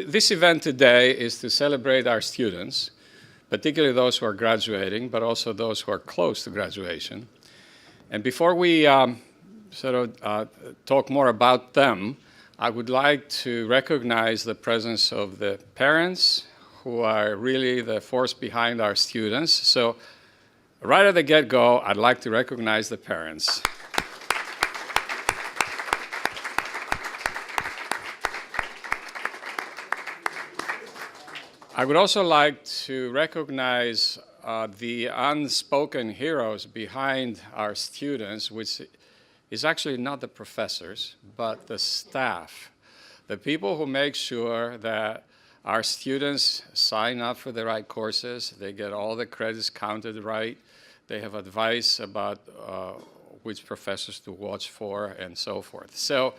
This event today is to celebrate our students, particularly those who are graduating, but also those who are close to graduation. And before we talk more about them, I would like to recognize the presence of the parents who are really the force behind our students. So right at the get-go, I'd like to recognize the parents. I would also like to recognize the unspoken heroes behind our students, which is actually not the professors, but the staff, the people who make sure that our students sign up for the right courses, they get all the credits counted right, they have advice about which professors to watch for, and so forth. So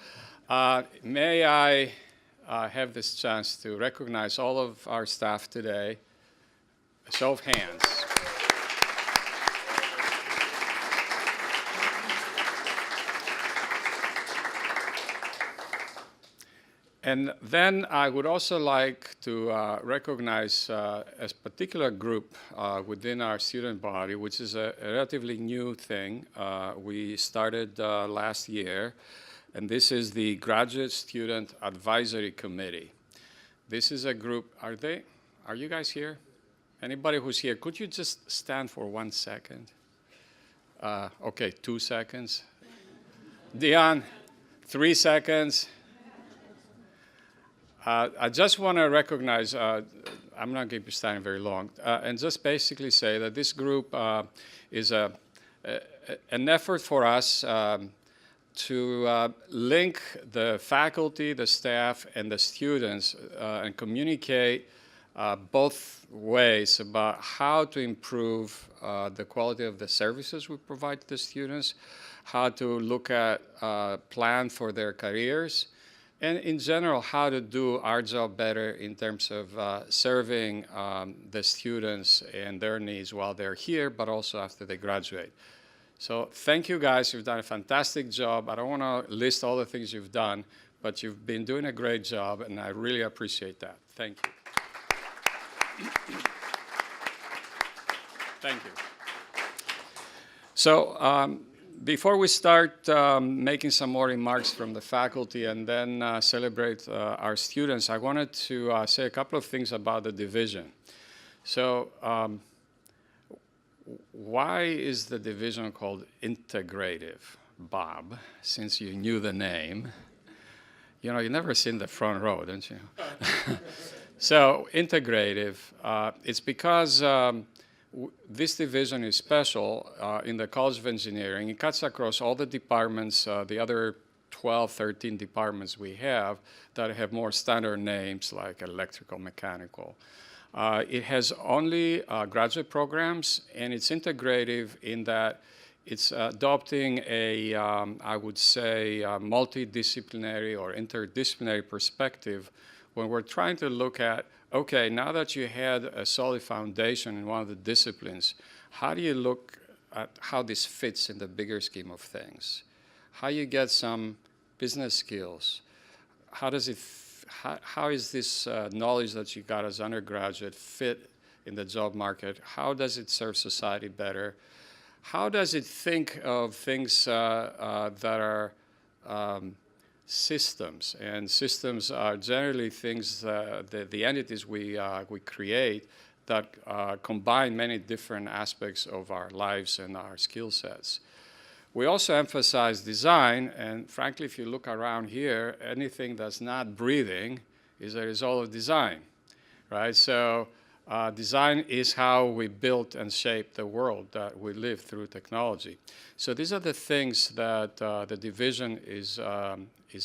may I have this chance to recognize all of our staff today. A show of hands. And then I would also like to recognize a particular group within our student body, which is a relatively new thing. We started last year. And this is the Graduate Student Advisory Committee. This is a group, are you guys here? Anybody who's here, could you just stand for 1 second? Okay, 2 seconds. Dion, 3 seconds. I just want to recognize, I'm not going to be standing very long, and just basically say that this group is an effort for us to link the faculty, the staff, and the students and communicate both ways about how to improve the quality of the services we provide to the students, how to look at plan for their careers, and in general, how to do our job better in terms of serving the students and their needs while they're here, but also after they graduate. So thank you guys, you've done a fantastic job. I don't want to list all the things you've done, but you've been doing a great job, and I really appreciate that. Thank you. Thank you. So before we start making some more remarks from the faculty and then celebrate our students, I wanted to say a couple of things about the division. So why is the division called integrative, Bob, since you knew the name? You know, you've never seen the front row, don't you? So integrative, it's because this division is special in the College of Engineering. It cuts across all the departments, the other 12, 13 departments we have that have more standard names like electrical, mechanical. It has only graduate programs, and it's integrative in that it's adopting a, I would say, multidisciplinary or interdisciplinary perspective when we're trying to look at, okay, now that you had a solid foundation in one of the disciplines, how do you look at how this fits in the bigger scheme of things? How you get some business skills? How does it how is this knowledge that you got as undergraduate fit in the job market? How does it serve society better? How does it think of things that are systems? And systems are generally things, the entities we create that combine many different aspects of our lives and our skill sets. We also emphasize design, and frankly, if you look around here, anything that's not breathing is a result of design, right? So design is how we built and shaped the world that we live through technology. So these are the things that the division is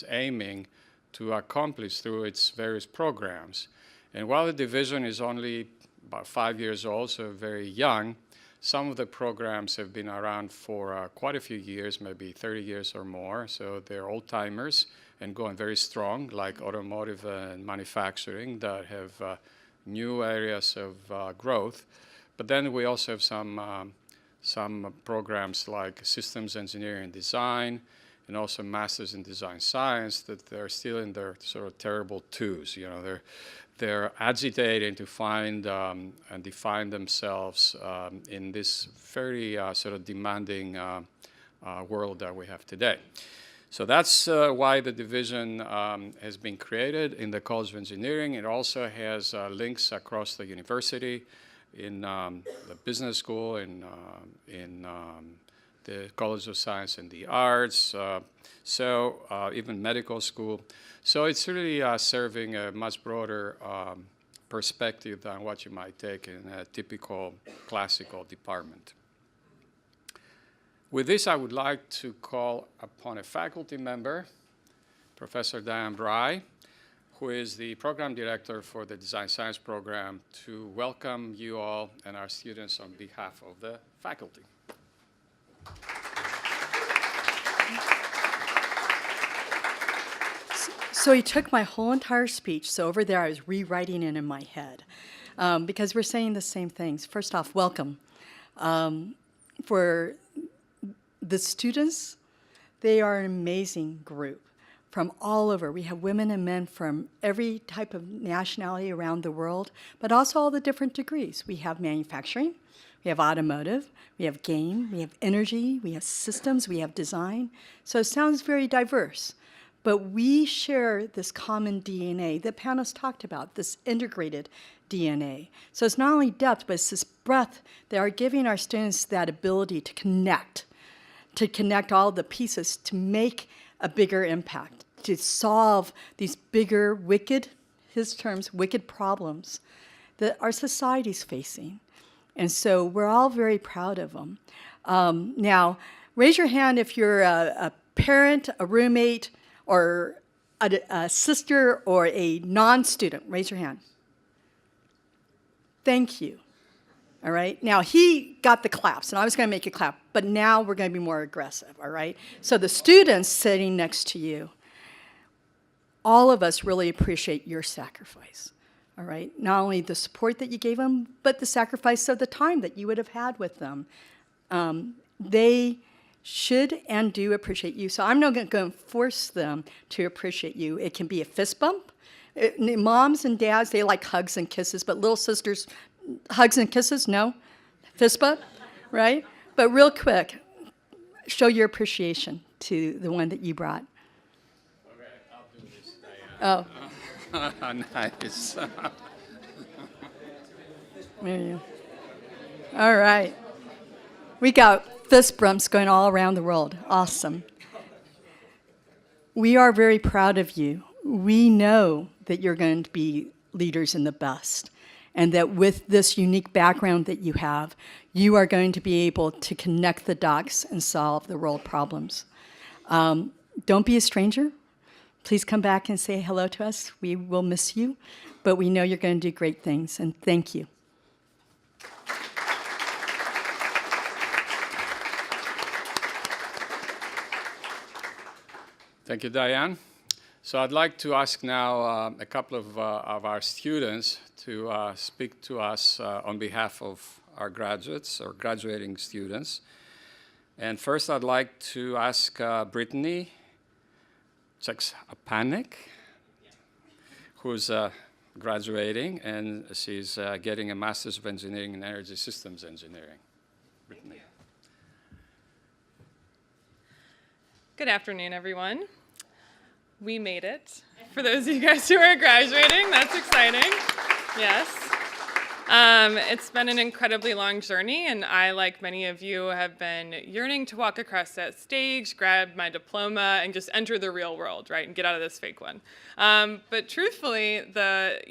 aiming to accomplish through its various programs. And while the division is only about 5 years old, so very young, some of the programs have been around for quite a few years, maybe 30 years or more. So they're old-timers and going very strong, like automotive and manufacturing that have new areas of growth. But then we also have some programs like systems engineering and design and also masters in design science, that they're still in their sort of terrible twos. You know, they're agitating to find and define themselves in this very sort of demanding world that we have today. So that's why the division has been created in the College of Engineering. It also has links across the university in the business school, in the College of Science and the Arts, even medical school. So it's really serving a much broader perspective than what you might take in a typical classical department. With this, I would like to call upon a faculty member, Professor Diane Bry, who is the program director for the Design Science program, to welcome you all and our students on behalf of the faculty. So he took my whole entire speech. So over there, I was rewriting it in my head because we're saying the same things. First off, welcome. For the students, they are an amazing group from all over. We have women and men from every type of nationality around the world, but also all the different degrees. We have manufacturing, we have automotive, we have game, we have energy, we have systems, we have design. So it sounds very diverse, but we share this common DNA that Panos talked about, this integrated DNA. So it's not only depth, but it's this breadth that are giving our students that ability to connect all the pieces to make a bigger impact, to solve these bigger, his terms, wicked problems that our society's facing. And so we're all very proud of them. Now, raise your hand if you're a parent, a roommate, or a sister, or a non-student. Raise your hand. Thank you. All right? Now, he got the claps, and I was going to make a clap, but now we're going to be more aggressive, all right? So the students sitting next to you, all of us really appreciate your sacrifice, all right? Not only the support that you gave them, but the sacrifice of the time that you would have had with them. They should and do appreciate you, so I'm not going to force them to appreciate you. It can be a fist bump. Moms and dads, they like hugs and kisses, but little sisters, hugs and kisses, no? Fist bump, right? But real quick, show your appreciation to the one that you brought. Okay, I'll do this, Diane. Oh. Nice. There you go. All right. We got fist bumps going all around the world. Awesome. We are very proud of you. We know that you're going to be leaders in the best, and that with this unique background that you have, you are going to be able to connect the dots and solve the world problems. Don't be a stranger. Please come back and say hello to us. We will miss you, but we know you're going to do great things, and thank you. Thank you, Diane. So I'd like to ask now a couple of our students to speak to us on behalf of our graduates or graduating students. And first I'd like to ask Brittany Czeksapanik, who's graduating, and she's getting a Master's of Engineering in Energy Systems Engineering. Brittany. Good afternoon, everyone. We made it. For those of you guys who are graduating, that's exciting. Yes. It's been an incredibly long journey, and I, like many of you, have been yearning to walk across that stage, grab my diploma, and just enter the real world, right, and get out of this fake one. But truthfully, the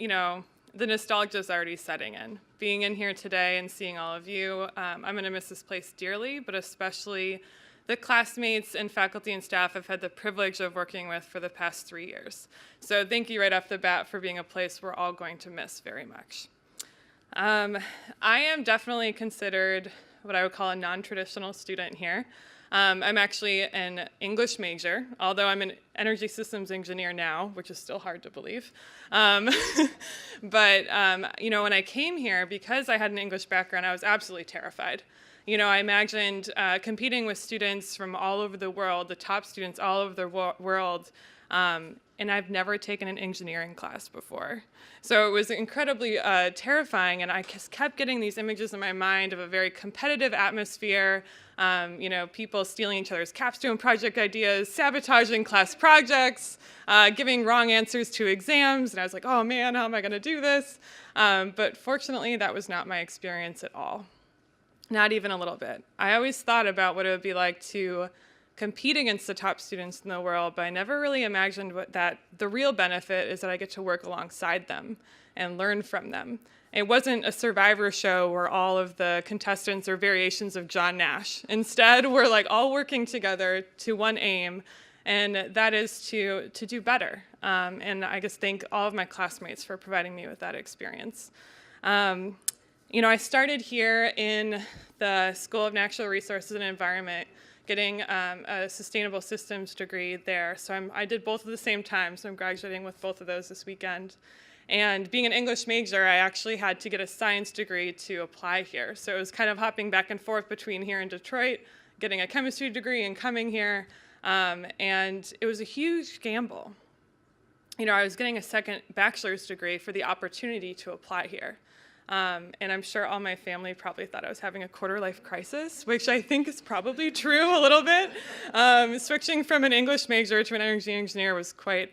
nostalgia is already setting in. Being in here today and seeing all of you, I'm going to miss this place dearly, but especially the classmates and faculty and staff I've had the privilege of working with for the past 3 years. So thank you right off the bat for being a place we're all going to miss very much. I am definitely considered what I would call a non-traditional student here. I'm actually an English major, although I'm an energy systems engineer now, which is still hard to believe. But when I came here, because I had an English background, I was absolutely terrified. I imagined competing with students from all over the world, the top students all over the world, and I've never taken an engineering class before. So it was incredibly terrifying, and I just kept getting these images in my mind of a very competitive atmosphere, people stealing each other's capstone project ideas, sabotaging class projects, giving wrong answers to exams, and I was like, oh man, how am I going to do this? But fortunately, that was not my experience at all. Not even a little bit. I always thought about what it would be like to compete against the top students in the world, but I never really imagined that the real benefit is that I get to work alongside them and learn from them. It wasn't a Survivor show where all of the contestants are variations of John Nash. Instead, we're like all working together to one aim, and that is to do better. And I just thank all of my classmates for providing me with that experience. I started here in the School of Natural Resources and Environment, getting a sustainable systems degree there. So I did both at the same time, so I'm graduating with both of those this weekend. And being an English major, I actually had to get a science degree to apply here. So it was kind of hopping back and forth between here and Detroit, getting a chemistry degree and coming here. And it was a huge gamble. I was getting a second bachelor's degree for the opportunity to apply here. And I'm sure all my family probably thought I was having a quarter-life crisis, which I think is probably true a little bit. Switching from an English major to an energy engineer was quite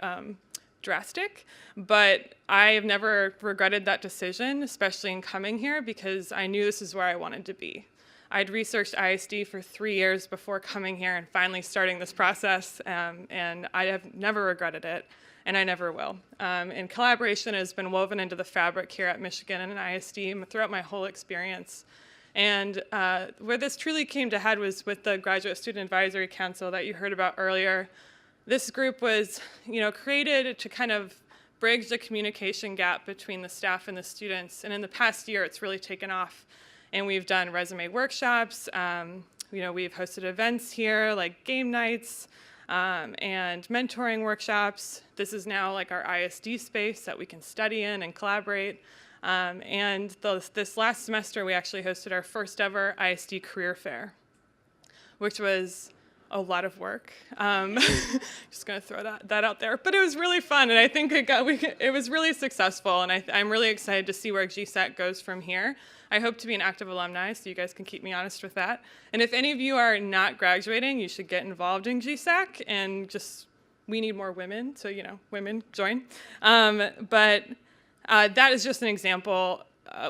drastic, but I have never regretted that decision, especially in coming here, because I knew this is where I wanted to be. I'd researched ISD for 3 years before coming here and finally starting this process, and I have never regretted it. And I never will. And collaboration has been woven into the fabric here at Michigan and ISD throughout my whole experience. And where this truly came to head was with the Graduate Student Advisory Council that you heard about earlier. This group was, created to kind of bridge the communication gap between the staff and the students. And in the past year, it's really taken off. And we've done resume workshops. We've hosted events here like game nights. And mentoring workshops. This is now like our ISD space that we can study in and collaborate. And this last semester, we actually hosted our first ever ISD career fair, which was a lot of work. Just going to throw that out there. But it was really fun, and I think it was really successful, and I'm really excited to see where GSAC goes from here. I hope to be an active alumni, so you guys can keep me honest with that. And if any of you are not graduating, you should get involved in GSAC, and we need more women, so, women join. But that is just an example,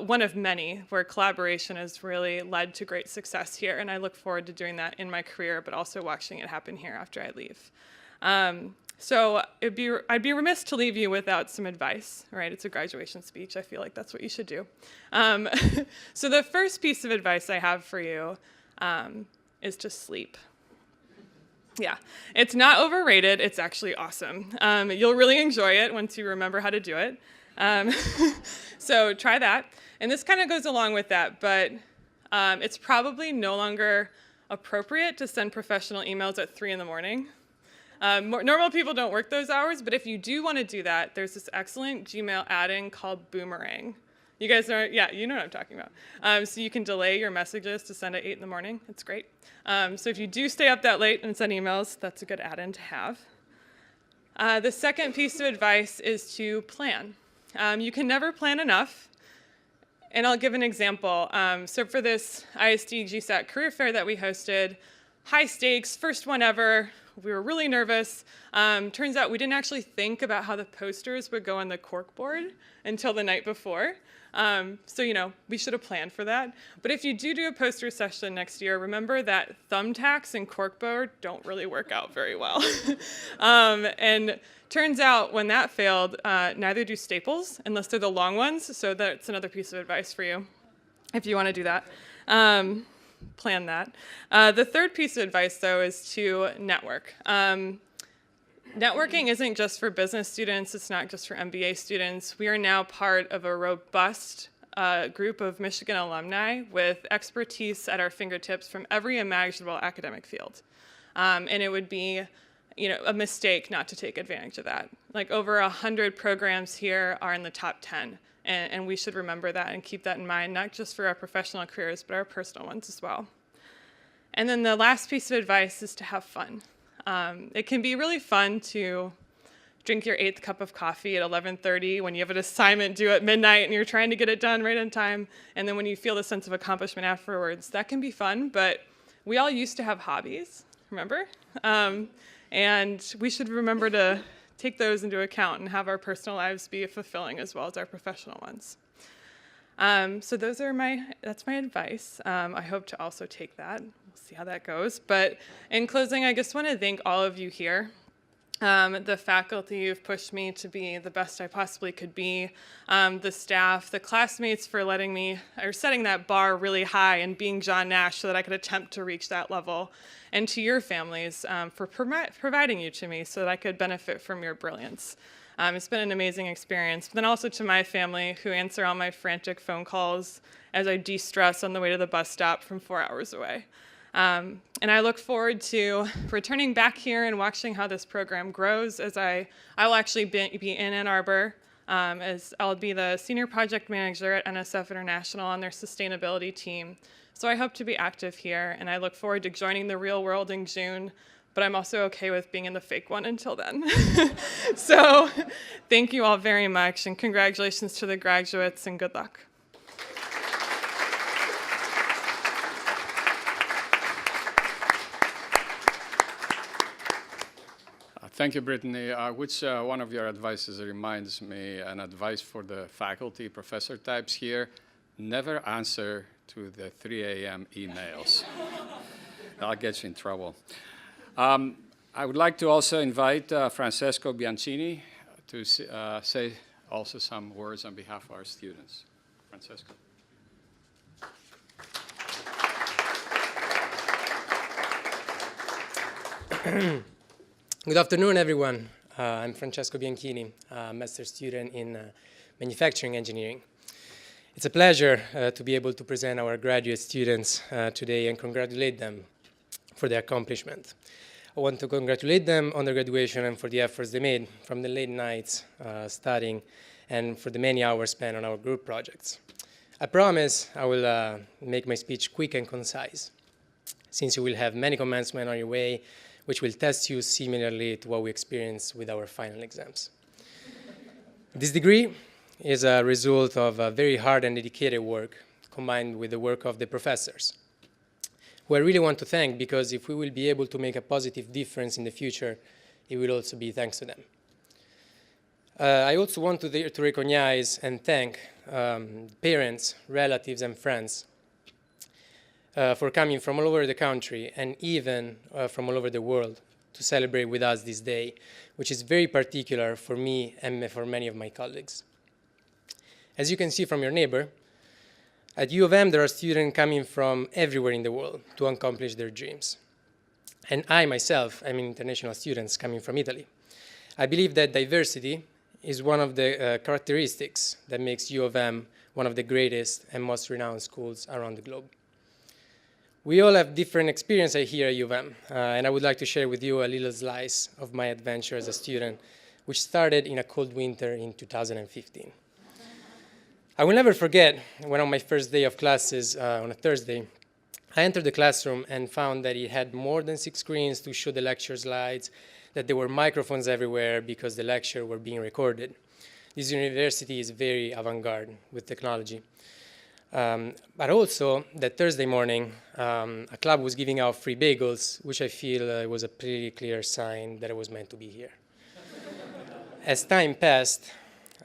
one of many, where collaboration has really led to great success here, and I look forward to doing that in my career, but also watching it happen here after I leave. So I'd be remiss to leave you without some advice, right? It's a graduation speech. I feel like that's what you should do. So the first piece of advice I have for you is to sleep. Yeah, it's not overrated. It's actually awesome. You'll really enjoy it once you remember how to do it. So try that. And this kind of goes along with that, but it's probably no longer appropriate to send professional emails at 3 in the morning. Normal people don't work those hours, but if you do want to do that, there's this excellent Gmail add-in called Boomerang. You guys know, yeah, you know what I'm talking about. So you can delay your messages to send at 8 in the morning. It's great. So if you do stay up that late and send emails, that's a good add-in to have. The second piece of advice is to plan. You can never plan enough. And I'll give an example. So for this ISD GSAC career fair that we hosted, high stakes, first one ever. We were really nervous. Turns out we didn't actually think about how the posters would go on the corkboard until the night before. So, we should have planned for that. But if you do a poster session next year, remember that thumbtacks and corkboard don't really work out very well. And turns out when that failed, neither do staples, unless they're the long ones. So that's another piece of advice for you if you want to do that. Plan that. The third piece of advice, though, is to network. Networking isn't just for business students. It's not just for MBA students. We are now part of a robust group of Michigan alumni with expertise at our fingertips from every imaginable academic field. And it would be a mistake not to take advantage of that. Like over 100 programs here are in the top 10 And we should remember that and keep that in mind, not just for our professional careers, but our personal ones as well. And then the last piece of advice is to have fun. It can be really fun to drink your 8th cup of coffee at 11:30 when you have an assignment due at midnight and you're trying to get it done right on time. And then when you feel the sense of accomplishment afterwards, that can be fun. But we all used to have hobbies, remember? And we should remember to take those into account and have our personal lives be fulfilling as well as our professional ones. So that's my advice. I hope to also take that. We'll see how that goes. But in closing, I just want to thank all of you here. The faculty who've pushed me to be the best I possibly could be, the staff, the classmates for setting that bar really high and being John Nash so that I could attempt to reach that level, and to your families for providing you to me so that I could benefit from your brilliance. It's been an amazing experience. But then also to my family who answer all my frantic phone calls as I de-stress on the way to the bus stop from 4 hours away. And I look forward to returning back here and watching how this program grows as I will actually be in Ann Arbor as I'll be the senior project manager at NSF International on their sustainability team. So I hope to be active here, and I look forward to joining the real world in June, but I'm also okay with being in the fake one until then. So thank you all very much, and congratulations to the graduates, and good luck. Thank you, Brittany. Which one of your advices reminds me an advice for the faculty, professor types here? Never answer to the 3 a.m. emails. That'll get you in trouble. I would like to also invite Francesco Bianchini to say also some words on behalf of our students. Francesco. Good afternoon, everyone. I'm Francesco Bianchini, a master's student in manufacturing engineering. It's a pleasure to be able to present our graduate students today and congratulate them for their accomplishment. I want to congratulate them on their graduation and for the efforts they made from the late nights studying and for the many hours spent on our group projects. I promise I will make my speech quick and concise, since you will have many commencements on your way which will test you similarly to what we experience with our final exams. This degree is a result of very hard and dedicated work combined with the work of the professors, who I really want to thank, because if we will be able to make a positive difference in the future, it will also be thanks to them. I also want to recognize and thank parents, relatives, and friends for coming from all over the country and even from all over the world to celebrate with us this day, which is very particular for me and for many of my colleagues. As you can see from your neighbor, at U of M there are students coming from everywhere in the world to accomplish their dreams. And I myself am an international student coming from Italy. I believe that diversity is one of the characteristics that makes U of M one of the greatest and most renowned schools around the globe. We all have different experiences here at U of M, and I would like to share with you a little slice of my adventure as a student, which started in a cold winter in 2015. I will never forget when on my first day of classes on a Thursday, I entered the classroom and found that it had more than 6 screens to show the lecture slides, that there were microphones everywhere because the lecture were being recorded. This university is very avant-garde with technology. But also, that Thursday morning, a club was giving out free bagels, which I feel was a pretty clear sign that I was meant to be here. As time passed,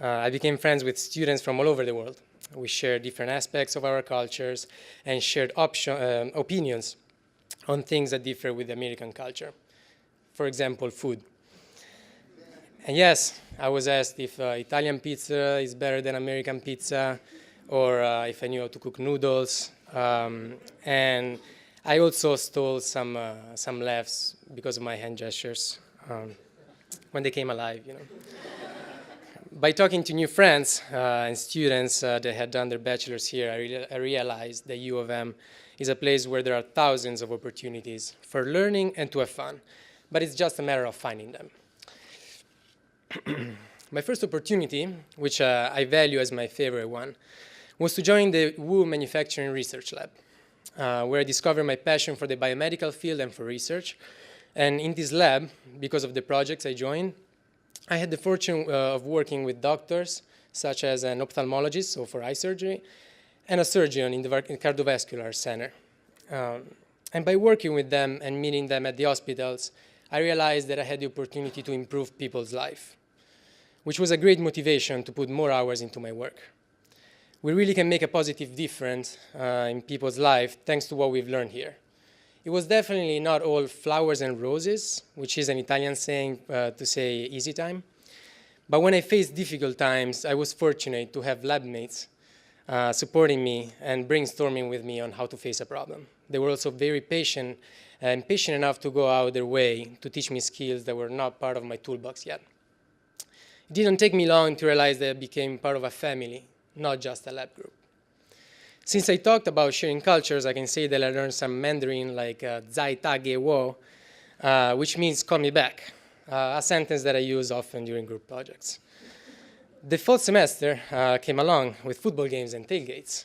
I became friends with students from all over the world. We shared different aspects of our cultures and shared opinions on things that differ with the American culture. For example, food. And yes, I was asked if Italian pizza is better than American pizza, or if I knew how to cook noodles. And I also stole some laughs because of my hand gestures when they came alive, you know. By talking to new friends and students that had done their bachelor's here, I realized that U of M is a place where there are thousands of opportunities for learning and to have fun, but it's just a matter of finding them. My first opportunity, which I value as my favorite one, was to join the WU Manufacturing Research Lab, where I discovered my passion for the biomedical field and for research. And in this lab, because of the projects I joined, I had the fortune of working with doctors, such as an ophthalmologist, so for eye surgery, and a surgeon in the cardiovascular center. And by working with them and meeting them at the hospitals, I realized that I had the opportunity to improve people's life, which was a great motivation to put more hours into my work. We really can make a positive difference in people's life thanks to what we've learned here. It was definitely not all flowers and roses, which is an Italian saying to say easy time. But when I faced difficult times, I was fortunate to have lab mates supporting me and brainstorming with me on how to face a problem. They were also very patient and patient enough to go out their way to teach me skills that were not part of my toolbox yet. It didn't take me long to realize that I became part of a family, not just a lab group. Since I talked about sharing cultures, I can say that I learned some Mandarin like zai ta ge wo, which means call me back, a sentence that I use often during group projects. The fall semester came along with football games and tailgates,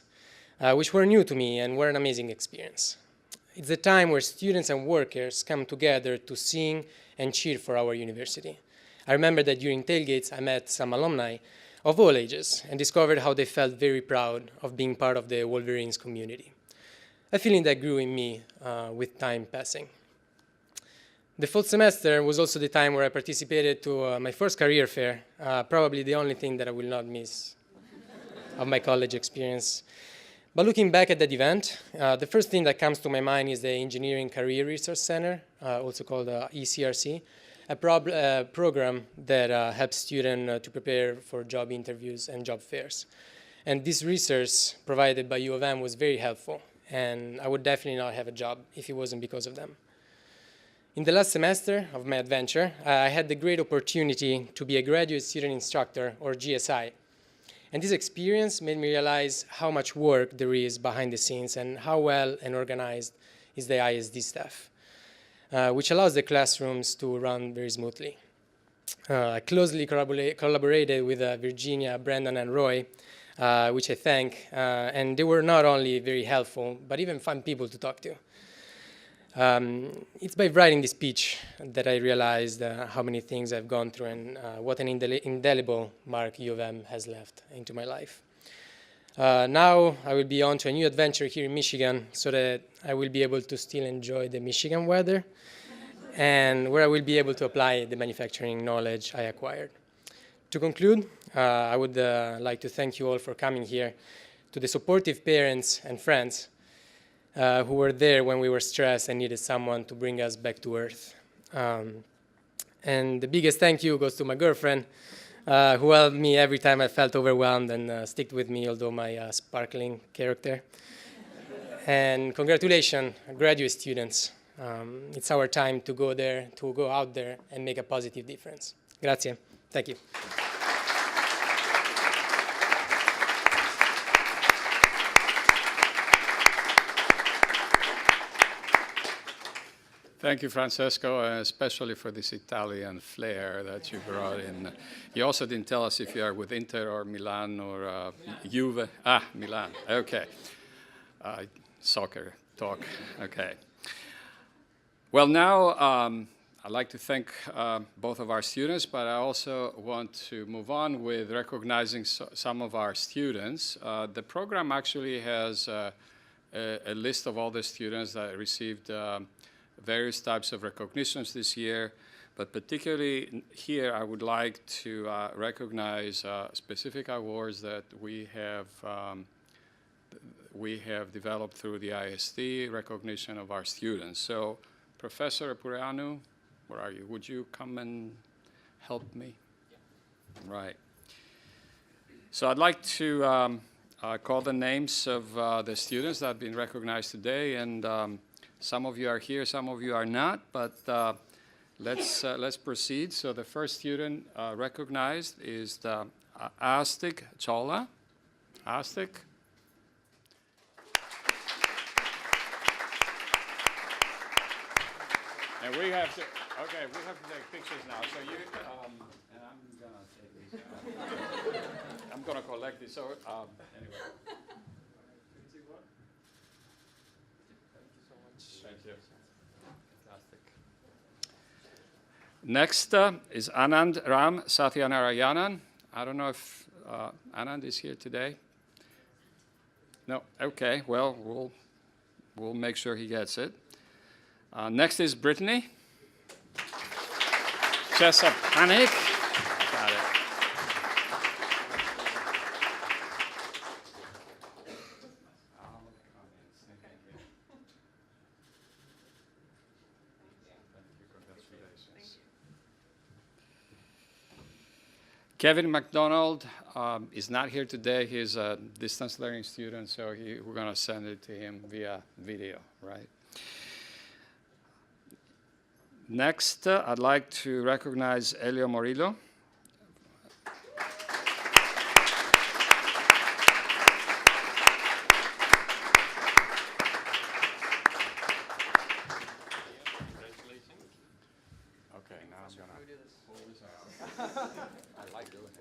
which were new to me and were an amazing experience. It's a time where students and workers come together to sing and cheer for our university. I remember that during tailgates, I met some alumni of all ages and discovered how they felt very proud of being part of the Wolverines community, a feeling that grew in me with time passing. The fall semester was also the time where I participated to my first career fair, probably the only thing that I will not miss of my college experience. But looking back at that event, the first thing that comes to my mind is the Engineering Career Research Center, also called ECRC, a program that helps students to prepare for job interviews and job fairs. And this research provided by U of M was very helpful, and I would definitely not have a job if it wasn't because of them. In the last semester of my adventure, I had the great opportunity to be a graduate student instructor, or GSI. And this experience made me realize how much work there is behind the scenes and how well and organized is the ISD staff, which allows the classrooms to run very smoothly. I closely collaborated with Virginia, Brandon, and Roy, which I thank, and they were not only very helpful, but even fun people to talk to. It's by writing this speech that I realized how many things I've gone through and what an indelible mark U of M has left into my life. Now I will be on to a new adventure here in Michigan so that I will be able to still enjoy the Michigan weather and where I will be able to apply the manufacturing knowledge I acquired. To conclude, I would like to thank you all for coming here, to the supportive parents and friends who were there when we were stressed and needed someone to bring us back to earth. And the biggest thank you goes to my girlfriend, who helped me every time I felt overwhelmed and stuck with me, although my sparkling character. And congratulations, graduate students. It's our time to go out there and make a positive difference. Grazie. Thank you. Thank you, Francesco, especially for this Italian flair that you brought in. You also didn't tell us if you are with Inter or Milan or Juve. Ah, Milan. Okay. Soccer talk. Okay. Well, now I'd like to thank both of our students, but I also want to move on with recognizing some of our students. The program actually has a list of all the students that received various types of recognitions this year, but particularly here I would like to recognize specific awards that we have developed through the ISD recognition of our students. So, Professor Pureanu, where are you? Would you come and help me? Yeah. Right. So I'd like to call the names of the students that have been recognized today, and some of you are here, some of you are not, but let's proceed. So the first student recognized is the Astik Chola. Astik. And we have to take pictures now. So you, and I'm gonna take these. I'm going to collect this. So, anyway. Thank you. Fantastic. Next is Anand Ram Satyanarayanan. I don't know if Anand is here today. No. Okay. Well, we'll make sure he gets it. Next is Brittany. Chesapeake. Got it. Kevin McDonald is not here today. He's a distance learning student, so we're going to send it to him via video, right? Next, I'd like to recognize Elio Morillo. Okay, now I'm going to pull this out. I like doing it.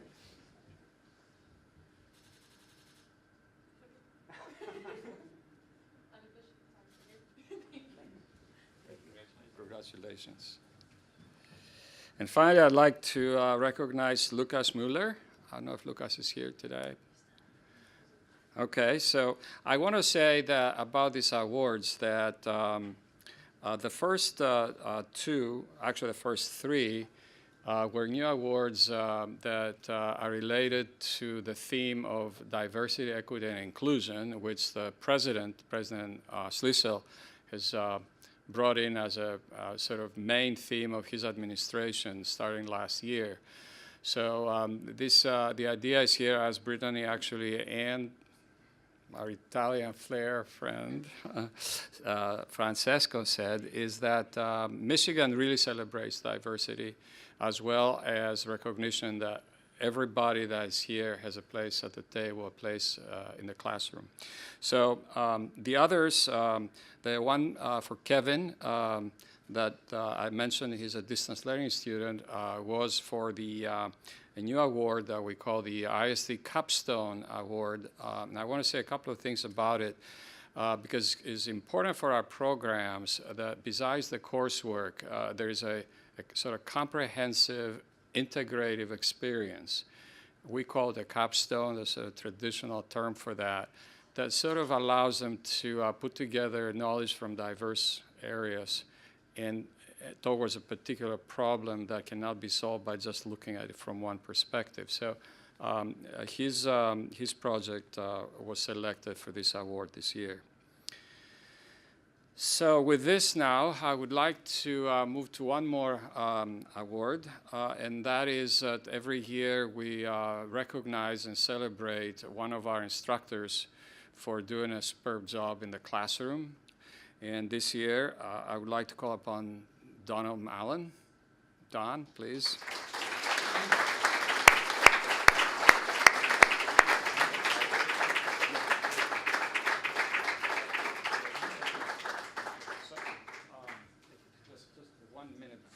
Congratulations. And finally, I'd like to recognize Lucas Mueller. I don't know if Lucas is here today. Okay, so I want to say that about these awards that the first two, actually the first three, were new awards that are related to the theme of diversity, equity, and inclusion, which the President Schliessel, has brought in as a sort of main theme of his administration starting last year. So the idea is here, as Brittany actually and our Italian flair friend Francesco said, is that Michigan really celebrates diversity as well as recognition that everybody that is here has a place at the table, a place in the classroom. So the others, the one for Kevin that I mentioned, he's a distance learning student, was for the a new award that we call the ISD Capstone Award. And I want to say a couple of things about it because it's important for our programs that besides the coursework, there is a sort of comprehensive integrative experience. We call it a capstone. There's a traditional term for that. That sort of allows them to put together knowledge from diverse areas and towards a particular problem that cannot be solved by just looking at it from one perspective. So his project was selected for this award this year. So with this now, I would like to move to one more award, and that is that every year we recognize and celebrate one of our instructors for doing a superb job in the classroom. And this year, I would like to call upon Don Allen. Don, please.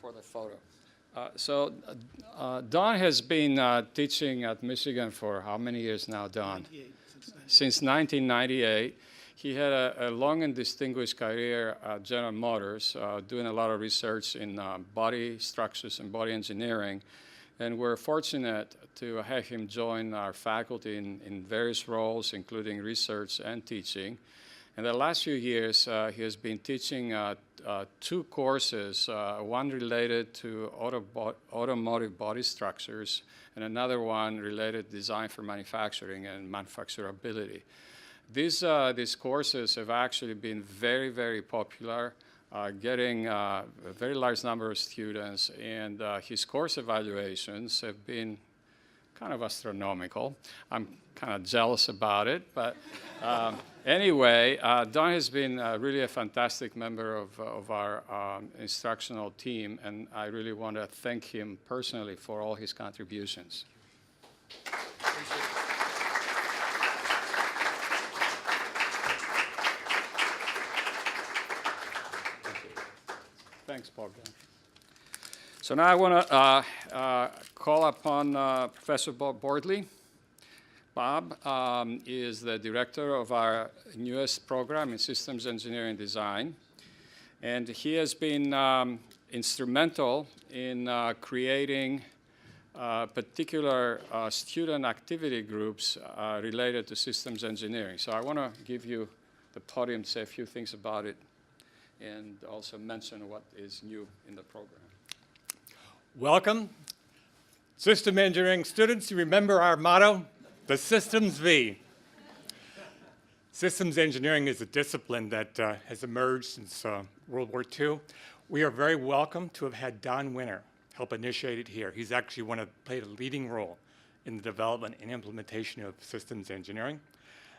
For the photo. Don has been teaching at Michigan for how many years now, Don? Since 1998. He had a long and distinguished career at General Motors, doing a lot of research in body structures and body engineering. And we're fortunate to have him join our faculty in various roles, including research and teaching. In the last few years, he has been teaching two courses, one related to automotive body structures, and another one related to design for manufacturing and manufacturability. These courses have actually been very, very popular, getting a very large number of students, and his course evaluations have been kind of astronomical. I'm kind of jealous about it, but anyway, Don has been really a fantastic member of our instructional team, and I really want to thank him personally for all his contributions. Thanks, Bogdan. So now I want to call upon Professor Bob Bordley. Bob is the director of our newest program in systems engineering design. And he has been instrumental in creating particular student activity groups related to systems engineering. So I want to give you the podium to say a few things about it and also mention what is new in the program. Welcome. System engineering students, you remember our motto, the Systems V. Systems engineering is a discipline that has emerged since World War II. We are very welcome to have had Don Winter help initiate it here. He's actually played a leading role in the development and implementation of systems engineering.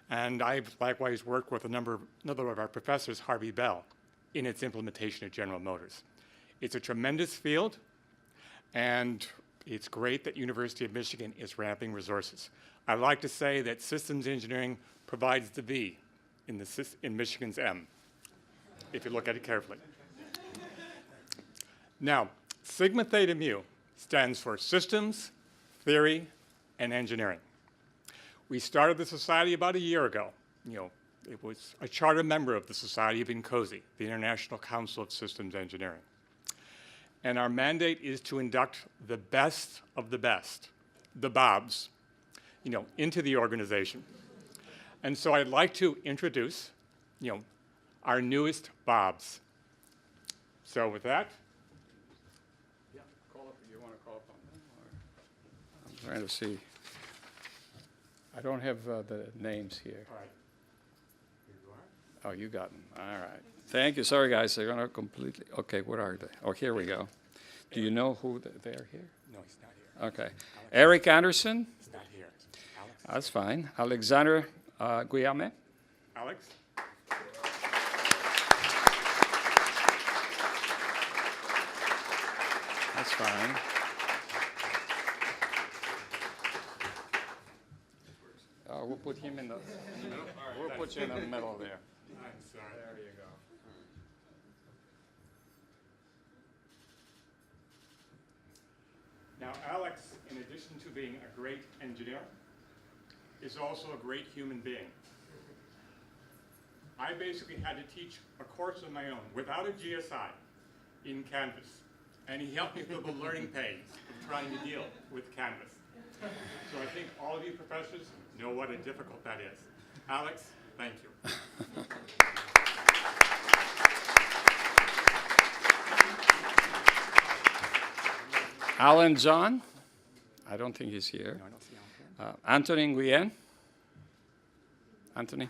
And I've likewise worked with another of our professors, Harvey Bell, in its implementation at General Motors. It's a tremendous field, and it's great that University of Michigan is ramping resources. I'd like to say that systems engineering provides the V in Michigan's M, if you look at it carefully. Now, Sigma Theta Mu stands for Systems, Theory, and Engineering. We started the society about a year ago. It was a charter member of the Society of INCOSE, the International Council of Systems Engineering. And our mandate is to induct the best of the best, the Bobs, into the organization. And so I'd like to introduce, our newest Bobs. So with that. Yeah, you want to call upon them? I'm trying to see. I don't have the names here. All right. Here you are. Oh, you got them. All right. Thank you. Sorry, guys. They're going to completely. Okay, where are they? Oh, here we go. Do you know who they are here? No, he's not here. Okay. Eric Anderson. He's not here. Alex. That's fine. Alexander Guillaume. Alex. That's fine. We'll put him in the middle. We'll put you in the middle there. I'm sorry. There you go. Now, Alex, in addition to being a great engineer, is also a great human being. I basically had to teach a course of my own without a GSI in Canvas. And he helped me through the learning pains of trying to deal with Canvas. So I think all of you professors know what a difficult that is. Alex, thank you. Alan John. I don't think he's here. No, I don't see Alan. Anthony Nguyen. Anthony.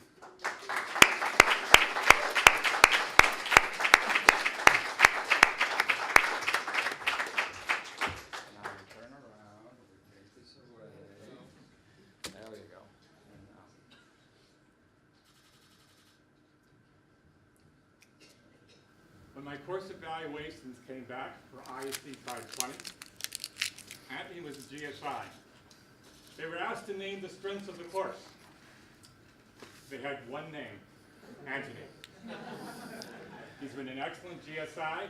When my course evaluations came back for ISD 520, Anthony was a GSI. They were asked to name the strengths of the course. They had one name, Anthony. He's been an excellent GSI,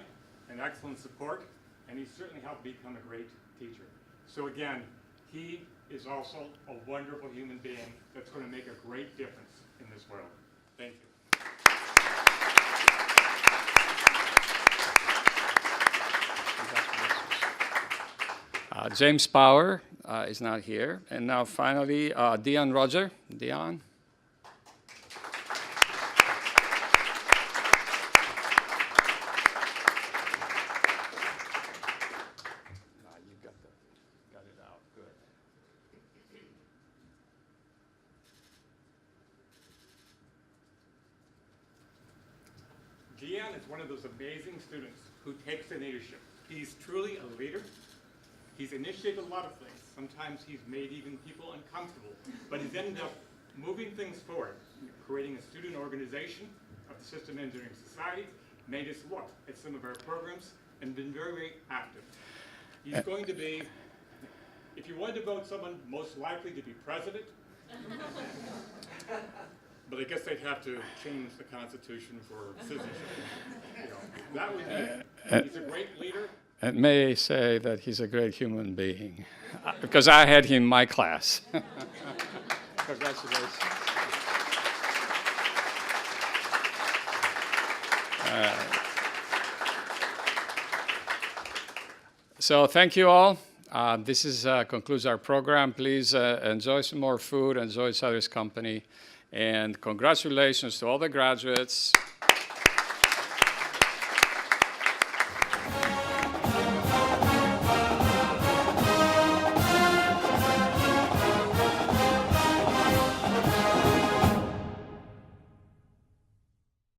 an excellent support, and he's certainly helped become a great teacher. So again, he is also a wonderful human being that's going to make a great difference in this world. Thank you. James Power is not here. And now finally, Dion Roger. Dion. You got it out. Good. Dion is one of those amazing students who takes the leadership. He's truly a leader. He's initiated a lot of things. Sometimes he's made even people uncomfortable, but he's ended up moving things forward, creating a student organization of the System Engineering Society, made us look at some of our programs, and been very, very active. He's going to be, if you wanted to vote someone most likely to be president, but I guess they'd have to change the Constitution for citizenship. That would be, he's a great leader. and may say that he's a great human being, because I had him in my class. Congratulations. So thank you all. This concludes our program. Please enjoy some more food, enjoy each other's company, and congratulations to all the graduates.